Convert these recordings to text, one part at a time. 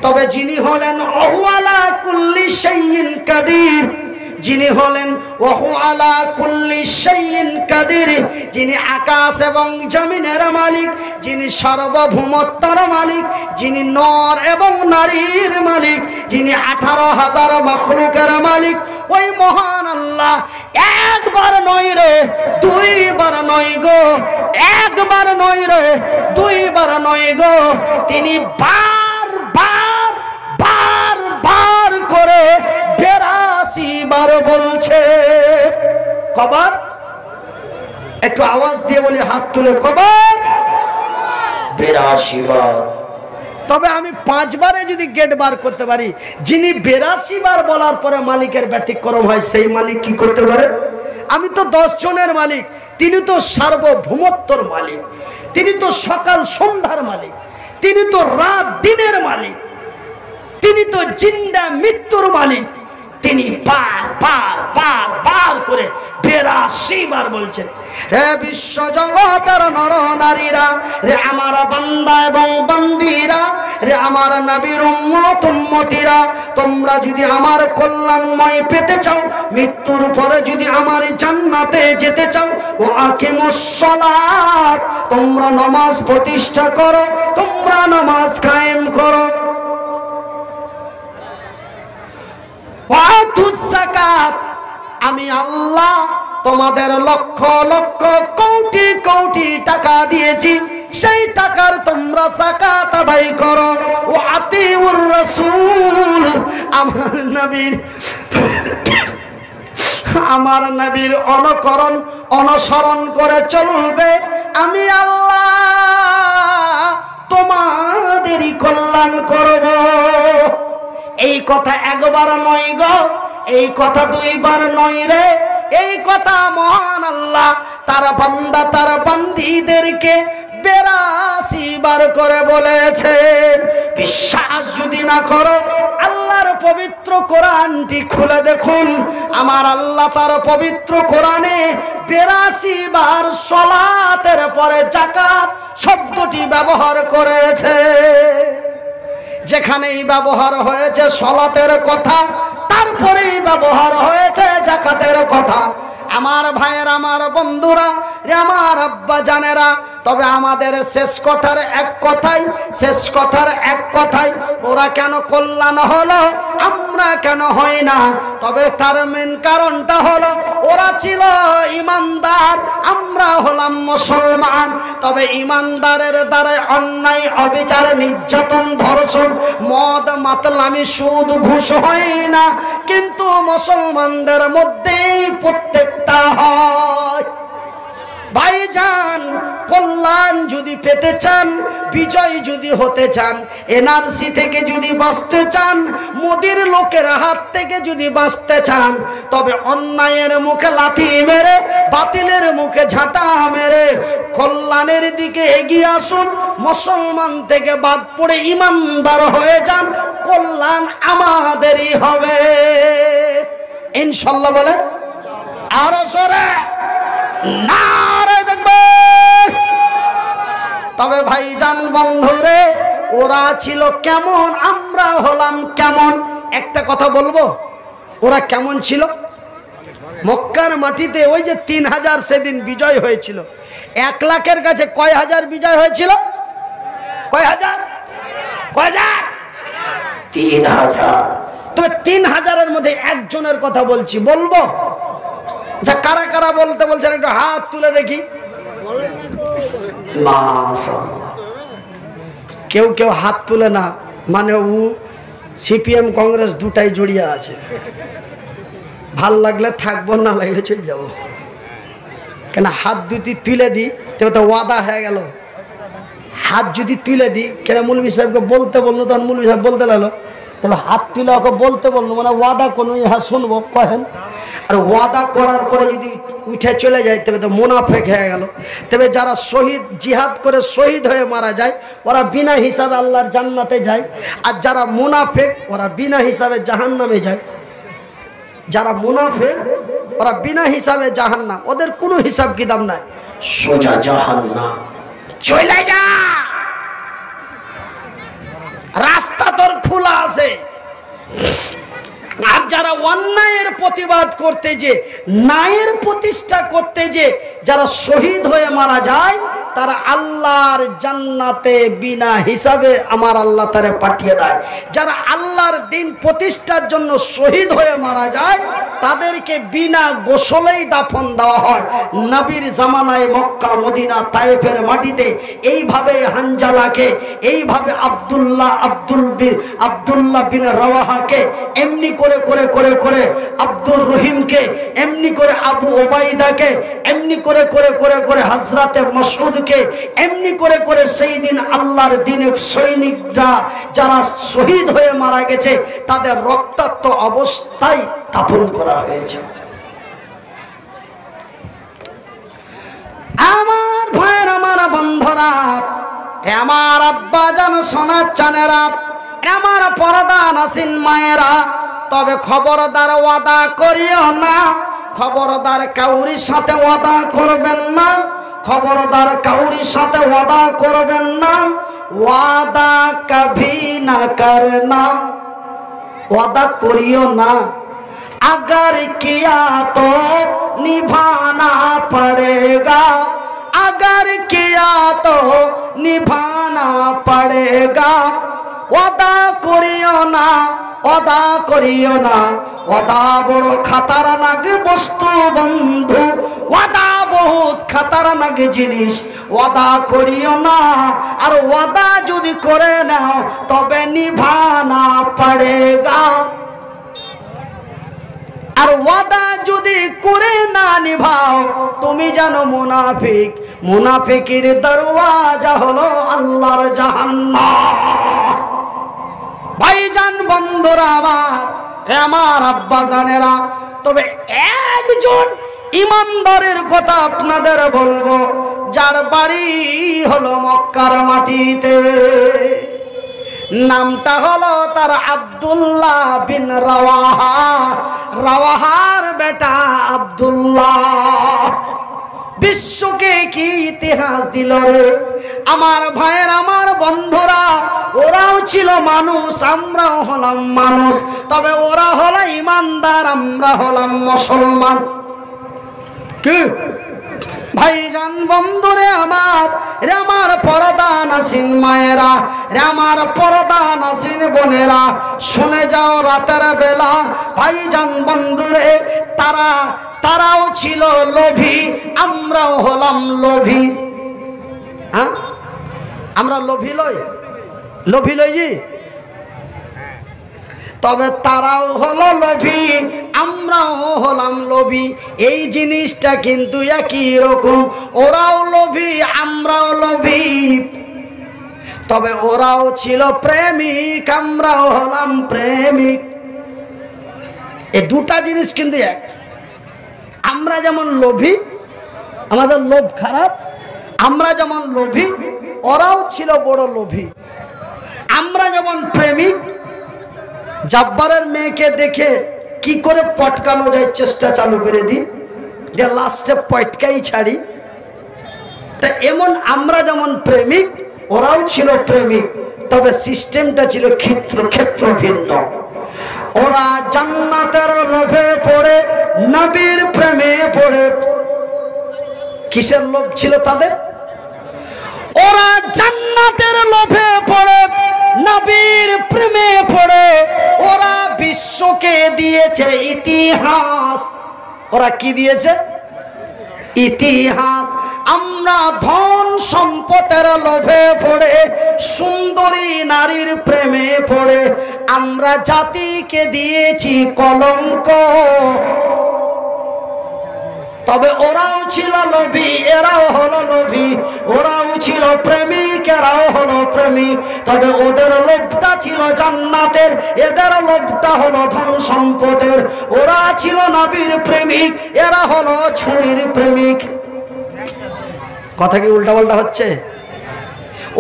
তবে যিনি হলেন ওহু আলা কুল্লি শাইইন কাদির, যিনি হলেন ওহু আলা কুল্লি শাইইন কাদির, যিনি আকাশ এবং জমিনের মালিক, যিনি সার্বভৌমত্বের মালিক, যিনি নর এবং নারীর মালিক, যিনি 18,000 মাখলুকের মালিক, ওই মহান আল্লাহ একবার নয় রে, দুইবার নয় গো, একবার নয় রে, দুইবার নয় গো, তিনি বারবার বারবার করে 82 বার বলছে। কবার? একটু আওয়াজ দিয়ে বলি, হাত তুলে, কবার? 82 বার। তবে আমি 5 বারে যদি গেট বার করতে পারি, যিনি 82 বার বলার পরে মালিকের ব্যতিক্রম হয়, সেই মালিক কি করতে পারে? আমি তো 10 জনের মালিক, তিনি তো সার্বভৌমত্বর মালিক, তিনি তো সকাল সন্ধ্যার মালিক, তিনি তো রাত দিনের মালিক, তিনি তো জিন্দা মৃত্যুর মালিক। তিনি বার বার বার বার করে 82 বার বলছেন, হে বিশ্ব জগতের নর নারীরা, রে আমার বান্দা এবং বান্দীরা, রে আমার নবীর উম্মত উম্মতিরা, তোমরা যদি আমার কল্যাণময় পেতে চাও, মৃত্যুর পরে যদি আমার জান্নাতে যেতে চাও, ও আকিমুস সালাত, তোমরা নামাজ প্রতিষ্ঠা করো, তোমরা নামাজ কায়েম করো, ওয়াতুস যাকাত, আমি আল্লাহ তোমাদের লক্ষ লক্ষ কোটি কোটি টাকা দিয়েছি, সেই টাকার তোমরা যাকাত আদায় করো, ও আতিউর রাসূল, আমার নবীর অনুকরণ অনুসরণ করে চলবে, আমি আল্লাহ তোমাদেরই কল্যাণ করব। এই কথা একবার নয় গো, এই কথা 2 বার নয় রে, এই কথা মহান আল্লাহ তার বান্দা তার বান্দীদেরকে 82 বার করে বলেছে। বিশ্বাস যদি না করো, আল্লাহর পবিত্র কোরআনটি খুলে দেখুন, আমার আল্লাহ তার পবিত্র কোরআনে 82 বার সালাতের পরে যাকাত শব্দটি ব্যবহার করেছে। যেখানেই ব্যবহার হয়েছে সালাতের কথা, তারপরেই ব্যবহার হয়েছে যাকাতের কথা। আমার ভাইয়ের, আমার বন্ধুরা, আমার আব্বা জানেরা, তবে আমাদের শেষ কথার এক কথাই, ওরা কেন কল্যাণ হলো, আমরা কেন হই না? তবে তার মেন কারণটা হলো, ওরা ছিল ইমানদার, আমরা হলাম মুসলমান। তবে ইমানদারের দ্বারা অন্যায়, অবিচার, নির্যাতন, ধর্ষণ, মদ, মাতলামি, সুদ, ঘুষ হয় না, কিন্তু মুসলমানদের মধ্যেই প্রত্যেকটা হয়। ভাইজান, কল্যাণ যদি পেতে চান, বিজয় যদি হতে চান, এনআরসি থেকে যদি বাঁচতে চান, মোদির লোকের হাত থেকে যদি বাঁচতে চান, তবে অন্যায়ের মুখে লাথি মেরে, বাতিলের মুখে ঝাঁটা মেরে কল্যাণের দিকে এগিয়ে আসুন। মুসলমান থেকে বাদ পড়ে ইমানদার হয়ে যান, কল্যাণ আমাদেরই হবে ইনশাআল্লাহ। বলে আরো জোরে নারে দেখবে। তবে ভাইজান বন্ধুরে, ওরা ছিল কেমন, আমরা হলাম কেমন? একটা কথা বলবো, ওরা কেমন ছিল? মক্কার মাটিতে ওই যে 3000 সেদিন বিজয় হয়েছিল, 1 লাখের কাছে কয় হাজার বিজয় হয়েছিল? কয় হাজার? 3000। তবে 3000-এর মধ্যে একজনের কথা বলছি, বলবো? আচ্ছা, কারা কারা বলতে বলছেন একটু হাত তুলে দেখি। কেউ কেউ হাত তুলে না, মানে ও সিপিএম কংগ্রেস দুটাই জড়িয়ে আছে। ভাল লাগলে থাকবো, না লাগলে চলে যাবো। কেন হাত দুটি তুলে দিই, তবে তো ওয়াদা হয়ে গেল। হাত যদি তুলে দিই, কেন মৌলভী সাহেবকে বলতে বললো, তখন মৌলভী সাহেব বলতে লাগলো, তবে হাত তুলে ওকে বলতে বললো, মানে ওয়াদা কোনো ইহা শুনবো কহেন। আর ওয়াদা করার পরে যদি উঠে চলে যায়, তবে তো মুনাফেক হয়ে গেল। তবে যারা শহীদ, জিহাদ করে শহীদ হয়ে মারা যায়, ওরা বিনা হিসাবে আল্লাহর জান্নাতে যায়। আর যারা মুনাফেক, ওরা বিনা হিসাবে জাহান্নামে যায়। যারা মুনাফেক, ওরা বিনা হিসাবে জাহান্নাম, ওদের কোনো হিসাব কিতাব নাই, সোজা জাহান্নাম। চলে যা, রাস্তা তোর খোলা আছে। আর যারা অন্যায়ের প্রতিবাদ করতে যে, ন্যায়ের প্রতিষ্ঠা করতে যে যারা শহীদ হয়ে মারা যায়, তারা আল্লাহর জান্নাতে বিনা হিসাবে আমার আল্লাহ তারে পাঠিয়ে দেয়। যারা আল্লাহর দিন প্রতিষ্ঠার জন্য শহীদ হয়ে মারা যায়, তাদেরকে বিনা গোসলেই দাফন দেওয়া হয়। নবীর জামানায় মক্কা মদিনা তায়েফের মাটিতে এইভাবে হানজালাকে, এইভাবে আব্দুল্লাহ বিন রাওয়াহাকে, এমনি করে করে করে করে আব্দুর রহিমকে, এমনি করে আবু ওবাইদাকে, এমনি করে করে করে করে হযরতে মাসউদকে, এমনি করে করে সেই দিন আল্লাহর দিনের সৈনিকরা যারা শহীদ হয়ে মারা গেছে তাদের রক্তাক্ত অবস্থায় দাফন করা হয়েছে। আমার ভাইয়ের, আমার বন্ধুরা, আমার আব্বা জান সোনার চানেরা, আমার পর্দা নাসিন মায়েরা, তবে খবরদার ওয়াদা করিও না, খবরদার কাউরির সাথে ওয়াদা করবেন না, খবরদার কাউরির সাথে ওয়াদা করবেন না। ওয়াদা কভি না করনা, ওয়াদা করিও না। अगर किया तो निभाना पड़ेगा, अगर किया तो निभाना पड़ेगा। ওয়াদা করিও না, ওয়াদা করিও না, ওয়াদা বড় খাতারনাক বস্তু বন্ধু, ওয়াদা বহুত খাতারনাক জিনিস, ওয়াদা করিও না। আর ওয়াদা যদি করে নাও তবে নিভানা পড়েগা। আর ওয়াদা যদি করে না নিভাও তুমি জানো মুনাফিক, মুনাফিকের দরওয়াজা হলো আল্লাহর জাহান্নাম। ভাইজান বন্ধুরা আমার আব্বা জানেরা, তবে একজন ইমানদারের কথা আপনাদের বলবো, যার বাড়ি হলো মক্কার মাটিতে, নামটা হলো তার আব্দুল্লাহ বিন রাওয়াহা, রাওয়াহার বেটা আব্দুল্লাহ। বিশ্বকে কি ইতিহাস দিল রে আমার ভাইয়ের, আমার বন্ধুরা। ওরাও ছিল মানুষ, আমরাও হলাম মানুষ, তবে ওরা হলো ইমানদার, আমরা হলাম মুসলমান। কি ভাইজান বন্ধুরে আমার, রে আমার পর্দা নাসিন মায়েরা, রে আমার পর্দা নাসিন বোনেরা, শুনে যাও রাতের বেলা ভাইজান বন্ধুরে, তারাও ছিল লোভী, আমরাও হলাম লোভী। হ্যাঁ, আমরা লোভী লই, লোভী লই জি, তবে তারাও হলো লোভী, আমরাও হলাম লোভী। এই জিনিসটা কিন্তু একই রকম, ওরাও লোভী আমরাও লোভী, তবে ওরাও ছিল প্রেমিক, আমরাও হলাম প্রেমিক। এই দুটা জিনিস কিন্তু এক। আমরা যেমন লোভী, আমাদের লোভ খারাপ, আমরা যেমন লোভী ওরাও ছিল বড় লোভী। আমরা যেমন প্রেমিক, জাব্বারের মেয়েকে দেখে কি করে পটকানো যায় চেষ্টা চালু করে দিই, যে লাস্টে পটকাই ছাড়ি। তা এমন আমরা যেমন প্রেমিক, ওরাও ছিল প্রেমিক, তবে সিস্টেমটা ছিল ক্ষেত্র ভিন্ন। ওরা জান্নাতের লোভে পড়ে, নবীর প্রেমে পড়ে। কিসের লোভ ছিল তাদের? ওরা জান্নাতের লোভে পড়ে, নবীর প্রেমে পড়ে। ওরা বিশ্বকে দিয়েছে ইতিহাস। ওরা কি দিয়েছে? ইতিহাস। আমরা ধন সম্পদের লোভে পড়ে, সুন্দরী নারীর প্রেমে পড়ে আমরা জাতিকে দিয়েছি কলঙ্ক। তবে ওরাও ছিল লোভী, এরাও হলো লোভী। ওরাও ছিল প্রেমিক, এরাও হলো প্রেমিক। তবে ওদের লোভটা ছিল জান্নাতের, এদের লোভটা হলো ধন সম্পদের। ওরা ছিল নবীর প্রেমিক, এরা হলো ছুরির প্রেমিক। কথা কি উল্টা পাল্টা হচ্ছে?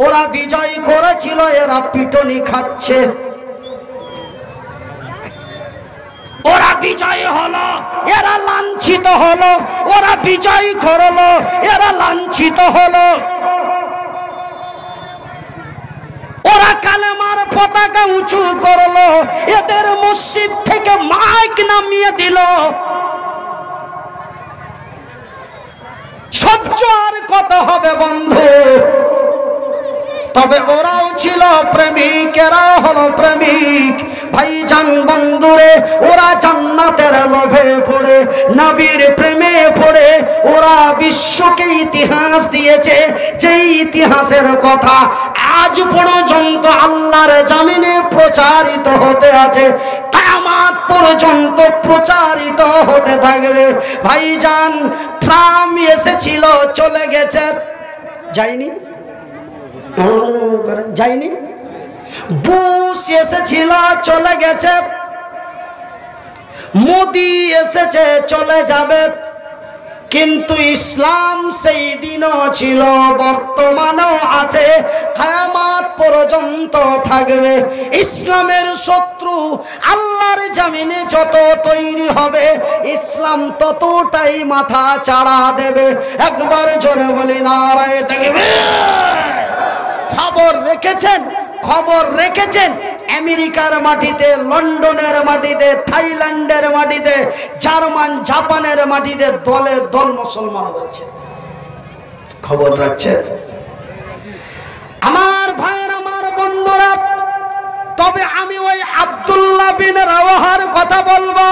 ওরা বিজয় করেছিল, এরা পিটনি খাচ্ছে। ওরা বিজয় হলো, এরা লাঞ্ছিত হলো। ওরা বিজয় করলো, এরা লাঞ্ছিত হলো। ওরা কালেমার পতাকা উঁচু করলো, এদের মসজিদ থেকে মাইক নামিয়ে দিল। সহ্য আর কত হবে বন্ধু? তবে ওরাও ছিল প্রেমিক, এরা হলো প্রেমিক। ভাইজান বন্ধুরে, ওরা জান্নাতের লোভে পড়ে, নবীর প্রেমে পড়ে ওরা বিশ্বকে ইতিহাস দিয়েছে, যেই ইতিহাসের কথা আজ পর্যন্ত আল্লাহর জমিনে প্রচারিত হতে আছে, কিয়ামত পর্যন্ত প্রচারিত হতে থাকবে। ভাইজান, ট্রাম্প এসেছিল, চলে গেছে, যায়নি? যায়নি? বুশ এসেছিল, চলে গেছে। মোদি এসেছে, চলে যাবে। কিন্তু ইসলাম সেই দিনও ছিল, বর্তমানেও আছে, কিয়ামত পর্যন্ত থাকবে। ইসলামের শত্রু আল্লাহর জমিনে যত তৈরি হবে, ইসলাম ততটাই মাথা চাড়া দেবে। একবার জোরে বলি নারায়ে তাকবীর। খবর রেখেছেন, খবর রেখেছেন, আমেরিকার মাটিতে, লন্ডনের মাটিতে, থাইল্যান্ডের মাটিতে, জার্মান জাপানের মাটিতে দলে দল মুসলমান হচ্ছে। খবর রাখছেন আমার ভাইয়ের, আমার বন্ধুরা। তবে আমি ওই আব্দুল্লাহ বিন রাওয়াহার কথা বলবো।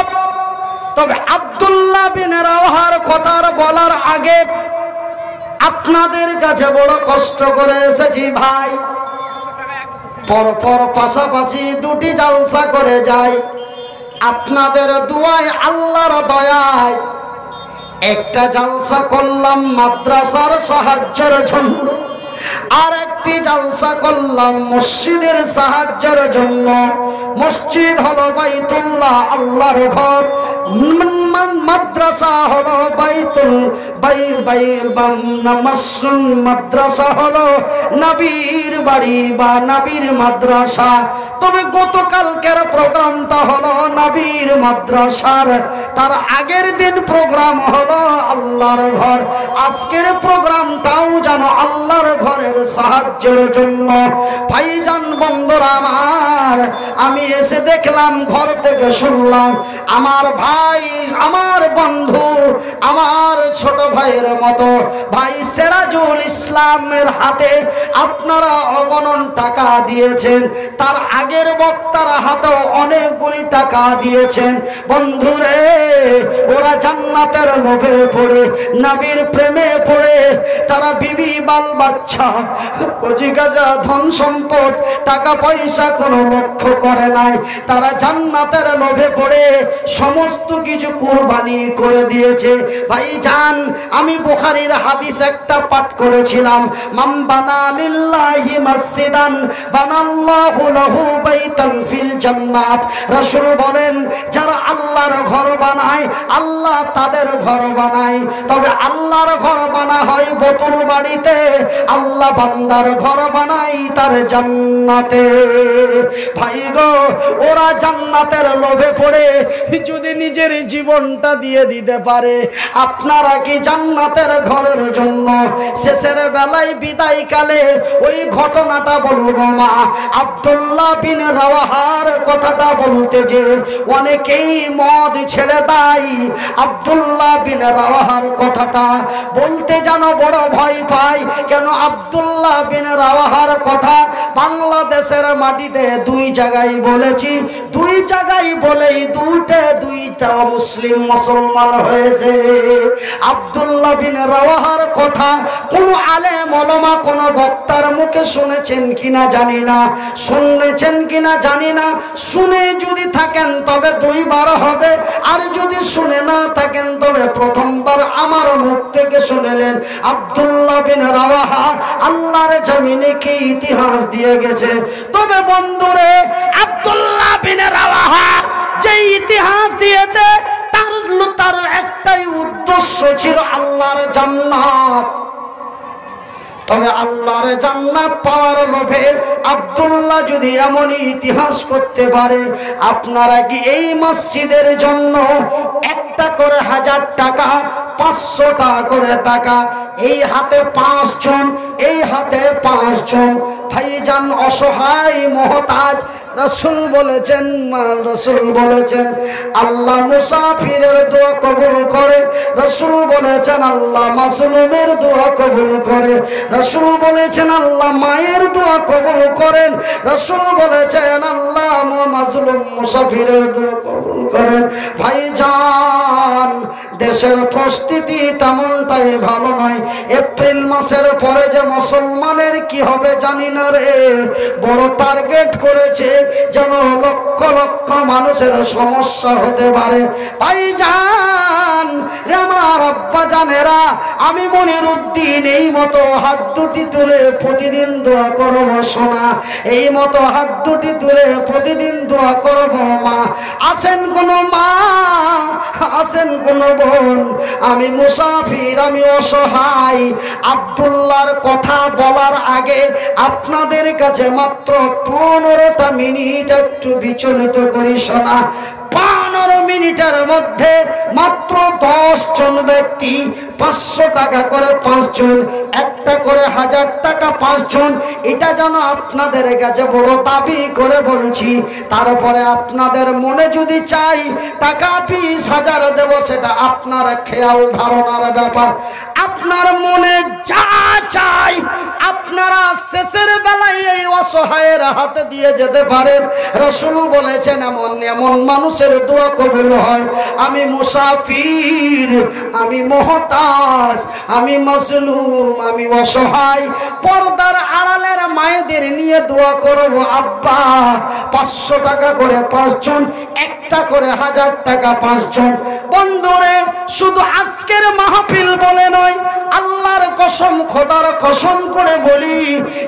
তবে আব্দুল্লাহ বিন রাওয়াহার কথা বলার আগে আপনাদের কাছে বড় কষ্ট করে এসেছি ভাই। পরপর পাশাপাশি দুটি জালসা করে যাই, আপনাদের দুয়ায়, আল্লাহর দয়ায়। একটা জালসা করলাম মাদ্রাসার সাহায্যের জন্য, আর একটি জালসা করলাম মসজিদের সাহায্যের জন্য। মসজিদ হলো বাইতুল্লাহ, আল্লাহর ঘর। মাদ্রাসা হলো মাদ্রাসা হলো নবীর বাড়ি বা নবীর মাদ্রাসা। তবে গতকালকের প্রোগ্রামটা হলো নবীর মাদ্রাসার, তার আগের দিন প্রোগ্রাম হলো আল্লাহর ঘর। আজকের প্রোগ্রামটাও যেন আল্লাহর ঘরের সাহায্যের জন্য। ভাইজান বন্ধুরা আমার, আমি এসে দেখলাম, ঘর থেকে শুনলাম, আমার ভাই, আমার বন্ধু, আমার ছোট ভাইয়ের মতো ভাই সিরাজুল ইসলামের হাতে আপনারা অগণন টাকা দিয়েছেন, তার আগের বক্তার হাতেও অনেকগুলি টাকা দিয়েছেন। বন্ধুরে, ওরা জান্নাতের লোভে পড়ে, নবীর প্রেমে পড়ে, তারা বিবি বাল বাচ্চা, কচি গাজা, ধন সম্পদ, টাকা পয়সা কোনো লক্ষ্য করে নাই। তারা জান্নাতের লোভে পড়ে সমস্ত কিছু কুরবানি করে দিয়েছে। ভাইজান, আমি বুখারীর হাদিস একটা পাঠ করেছিলাম, মান বানা লিল্লাহি মসজিদান বানাল্লাহু লাহু বাইতান ফিল জান্নাত। রাসূল বলেন, যারা আল্লাহর ঘর বানায়, আল্লাহ তাদের ঘর বানায়। তবে আল্লাহর ঘর বানা হয় বোতল বাড়িতে, আল্লাহ বান্দার ঘর বানায় তার জান্নাতে। ভাই গো, ওরা জান্নাতের লোভে পড়ে যদি নিজের জীবনটা দিয়ে দিতে পারে, আপনারা কি জান্নাতের ঘরের জন্য শেষের বেলায় বিদায় কালে ওই ঘটনাটা বলবো মা, আব্দুল্লাহ বিন রাওয়াহার কথাটা বলতে যে অনেকেই মদ ছেড়ে দেয়, আব্দুল্লাহ বিন রাওয়াহার কথাটা বলতে যেন বড় ভয় পায়। কেন? আব্দুল্লাহ বিন রাওয়াহার কথা বাংলাদেশের মাটিতে দুই জায়গায় বলেছি, দুই জায়গায় বলেই দুইটা মুসলিম মুসলমান হয়েছে। আব্দুল্লাহ বিন রাওয়াহার কথা কোন আলেম ওলামা, কোন বক্তার মুখে শুনেছেন কিনা জানি না, শুনেছেন কিনা জানি না। শুনে যদি থাকেন তবে দুইবার হবে, আর যদি শুনে না থাকেন তবে প্রথমবার আমার মুখ থেকে শুনলেন। আব্দুল্লাহ বিন রাওয়াহা আল্লাহর জমিনে কি ইতিহাস দিয়ে গেছে। তবে বন্ধুরে, আব্দুল্লাহ বিন রাওয়াহা যে ইতিহাস দিয়েছে, তার একটাই উদ্দেশ্য ছিল আল্লাহর জান্নাত। তবে আল্লাহর জান্নাত পাওয়ার লোভে আব্দুল্লাহ যদি এমনই ইতিহাস করতে পারে, আপনারা কি এই মসজিদের জন্য একটা করে 1000 টাকা, 500 টাকা করে টাকা, এই হাতে 5 জন, এই হাতে 5 জন, ভাইজান অসহায় মহতাজ। রাসূল বলেছেন আল্লাহ মুসাফিরের দোয়া কবুল করে। রাসূল বলেছেন আল্লাহ মাজলুমের দোয়া কবুল করে। রাসূল বলেছেন আল্লাহ মায়ের দোয়া কবুল করেন। রাসূল বলেছেন আল্লাহ মাজলুম মুসাফিরের দোয়া কবুল করেন। ভাইজান দেশের পরিস্থিতি তেমনটাই ভালো নয়। এপ্রিল মাসের পরে যে মুসলমানের কি হবে জানি না রে। বড় টার্গেট করেছে যেন লক্ষ লক্ষ মানুষের সমস্যা হতে পারে। ভাইজান রে আমার আব্বা জানেরা, আমি মনিরউদ্দিন এই মতো হাত দুটি তুলে প্রতিদিন দোয়া করব সোনা, এই মতো হাত দুটি তুলে প্রতিদিন দোয়া করব মা। আসেন কোন মা, আসেন কোন বোন, আমি মুসাফির, আমি অসহায়। আব্দুল্লাহর কথা বলার আগে আপনাদের কাছে মাত্র 15টা মিনিট একটু বিচলিত করি শোনা। 15 মিনিটের মধ্যে মাত্র 10 জন ব্যক্তি 500 টাকা করে 5 জন, একটা করে 1000 টাকা 5 জন। এটা যেন আপনাদের কাছে বড় দাবি করে বলছি। তারপরে আপনাদের মনে যদি চাই টাকা 20,000 দেব, সেটা আপনার খেয়াল ধারণার ব্যাপার। আপনার মনে যা চাই আপনারা শেষের বেলায় এই অসহায়ের হাতে দিয়ে যেতে পারেন। রাসূল বলেছেন এমন এমন মানুষের দোয়া কবুল হয়। আমি মুসাফির, আমি মুহতাজ, আমি মাজলুম, আমি অসহায়। পর্দার আড়ালের মায়েদের নিয়ে দোয়া করব আব্বা। 500 টাকা করে 5 জন, একটা করে 1000 টাকা 5 জন। বন্ধুরে শুধু আজকের মাহফিল বলে নয়, আল্লাহর কসম খোদার কসম করে বলি,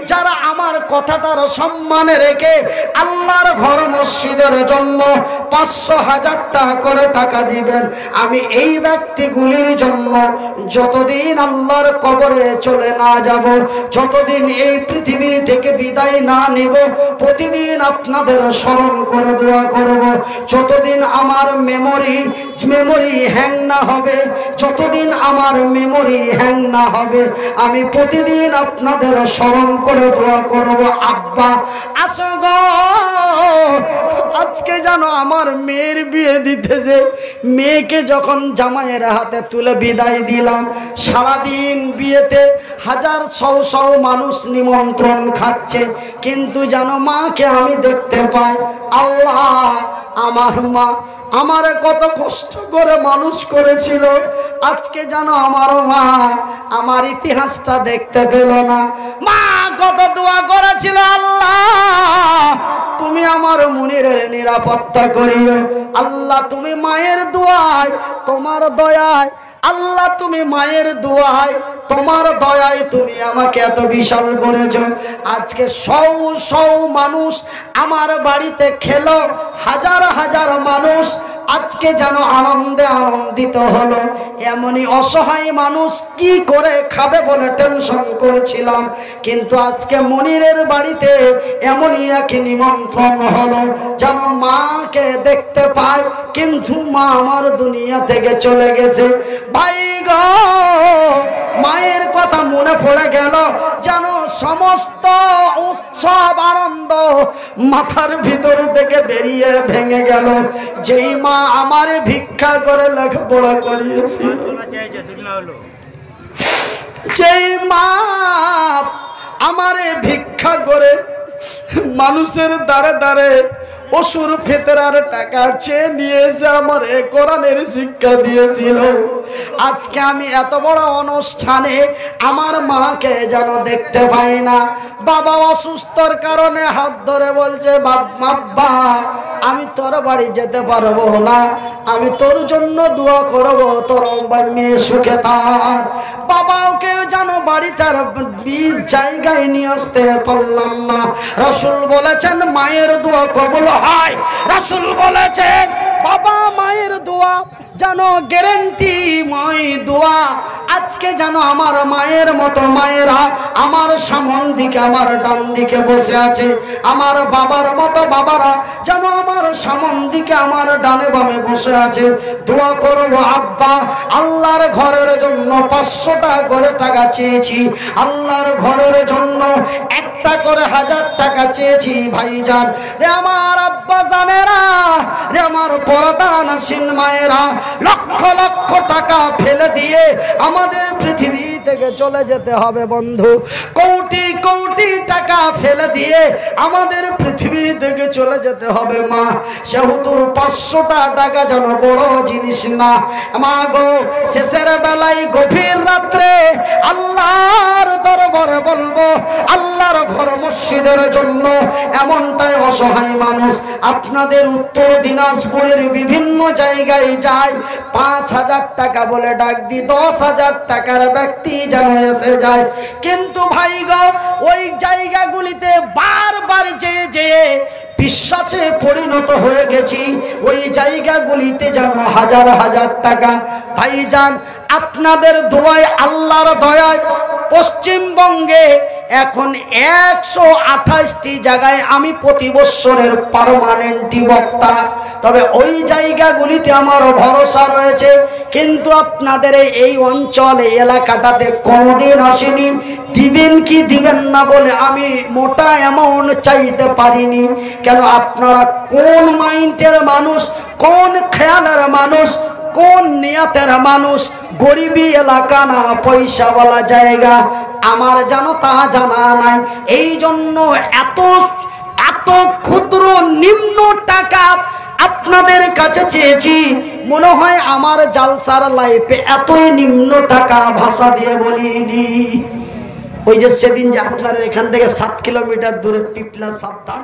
যারা আমার কথাটার সম্মানে রেখে আল্লাহর ঘর মসজিদের জন্য 500,000 টাকা করে টাকা দিবেন, আমি এই ব্যক্তিগুলির জন্য যতদিন আল্লাহর কবরে চলে না যাব, যতদিন এই পৃথিবী থেকে বিদায় না নিব, প্রতিদিন আপনাদের স্মরণ করে দোয়া করব। যতদিন আমার মেমোরি হ্যাং না হবে, যতদিন আমার মেমোরি হ্যাং না হবে, আমি প্রতিদিন আপনাদের স্মরণ করে দোয়া করব। আব্বা আসো গো, আজকে জানো আমার মেয়ের বিয়ে দিতে যে মেয়েকে যখন জামাইয়ের হাতে তুলে বিদায় দিলাম, সারাদিন বিয়েতে হাজার শও মানুষ নিমন্ত্রণ খাচ্ছে, কিন্তু জানো মাকে আমি দেখতে পাই। আল্লাহ, আমার মা আমারে কত কষ্ট করে মানুষ করেছিল, আজকে জানো আমার মা আমার ইতিহাসটা দেখতে পেল না। মা কত দোয়া করেছিল, আল্লাহ তুমি আমার মুনিরের নিরাপত্তা করিও। আল্লাহ তুমি মায়ের দোয়ায়, তোমার দয়ায়, আল্লাহ তুমি মায়ের দোয়ায়, তোমার দয়ায় তুমি আমাকে এত বিশাল করেছ। আজকে শও মানুষ আমার বাড়িতে খেলো, হাজার হাজার মানুষ আজকে যেন আনন্দে আনন্দিত হলো। এমনই অসহায় মানুষ কি করে খাবে বলে টেনশন করেছিলাম, কিন্তু আজকে মনিরের বাড়িতে এমনই এক নিমন্ত্রণ হলো যেন মাকে দেখতে পায়, কিন্তু মা আমার দুনিয়া থেকে চলে গেছে। ভাই গো, মায়ের কথা মনে পড়ে গেল, যেন সমস্ত উৎসব আনন্দ মাথার ভিতর থেকে বেরিয়ে ভেঙে গেল। যেই মা আমারে ভিক্ষা করে লেখাপড়া করিয়েছিল, যেই মা আমারে ভিক্ষা করে মানুষের দ্বারে দ্বারে অসুর ফেতরার টাকা চেয়ে নিয়েছে, আমার এ কোরআনের শিক্ষা দিয়েছিল। আজকে আমি এত বড় অনুষ্ঠানে আমার মাকে যেন দেখতে পাই না। বাবা অসুস্থর কারণে হাত ধরে বলছে, বাবা আমি তোর বাড়ি যেতে পারবো না, আমি তোর জন্য দোয়া করবো, তোর মেয়ে সুখে থাক। বাবাকে যেন বাড়িটার জায়গায় নিয়ে আসতে পারলাম না। রাসূল বলেছেন মায়ের দোয়া কবুল হয়। রাসূল বলেছেন বাবা মায়ের দোয়া যেন গ্যারান্টিময় দোয়া। আজকে যেন আমার মায়ের মতো মায়েরা আমার সামন দিকে, আমার ডান দিকে বসে আছে, আমার বাবার মতো বাবারা যেন আমার সামন দিকে আমার ডানে বামে বসে আছে, দোয়া করবো আব্বা আল্লাহর ঘরের জন্য 500 টাকা করে টাকা চেয়েছি, আল্লাহর ঘরের জন্য একটা করে 1000 টাকা চেয়েছি। ভাইজান রে আমার আব্বা জানেরা, রে আমার পর্দা নাসিন মায়েরা, লক্ষ লক্ষ টাকা ফেলে দিয়ে আমাদের পৃথিবী থেকে চলে যেতে হবে বন্ধু। কোটি কোটি টাকা ফেলে দিয়ে আমাদের পৃথিবী থেকে চলে যেতে হবে মা। সেহেতু 500 টাকা যেন বড় জিনিস না মা গো। শেষের বেলায় গভীর রাত্রে আল্লাহর দরবারে বলবো আল্লাহর ঘর মসজিদের জন্য। এমনটাই অসহায় মানুষ আপনাদের উত্তর দিনাজপুরের বিভিন্ন জায়গায় যায়, 5000 টাকা বলে ডাক দি 10,000 টাকার ব্যক্তি যেন এসে যায়। কিন্তু ভাই গো ওই জায়গাগুলিতে বারবার যেয়ে বিশ্বাসে পরিণত হয়ে গেছি, ওই জায়গাগুলিতে যেন হাজার হাজার টাকা। ভাইজান আপনাদের দোয়ায় আল্লাহর দয়ায় পশ্চিমবঙ্গে এখন 128টি জায়গায় আমি প্রতি বছরের পার্মানেন্টই বক্তা। তবে ওই জায়গাগুলিতে আমার ভরসা রয়েছে, কিন্তু আপনাদের এই অঞ্চলে এলাকাটাতে কোনোদিন আসেনি। দিবেন কি দিবেন না বলে আমি মোটা অ্যামাউন্ট চাইতে পারিনি। কেন আপনারা কোন মাইন্ডের মানুষ, কোন খেয়ালের মানুষ, কোন নিয়তের মানুষ? গরিবী এলাকা না পয়সাওয়ালা জায়গা আমার জানো তা জানা নাই। এই জন্য এত এত ক্ষুদ্র নিম্ন টাকা আপনাদের কাছে চেয়েছি। মনে হয় আমার জালসার লাইফে এতই নিম্ন টাকা ভাষা দিয়ে বলিনি। ওই যে সেদিন যে আপনারা এখান থেকে 7 কিলোমিটার দূরে পিপলা সাবধান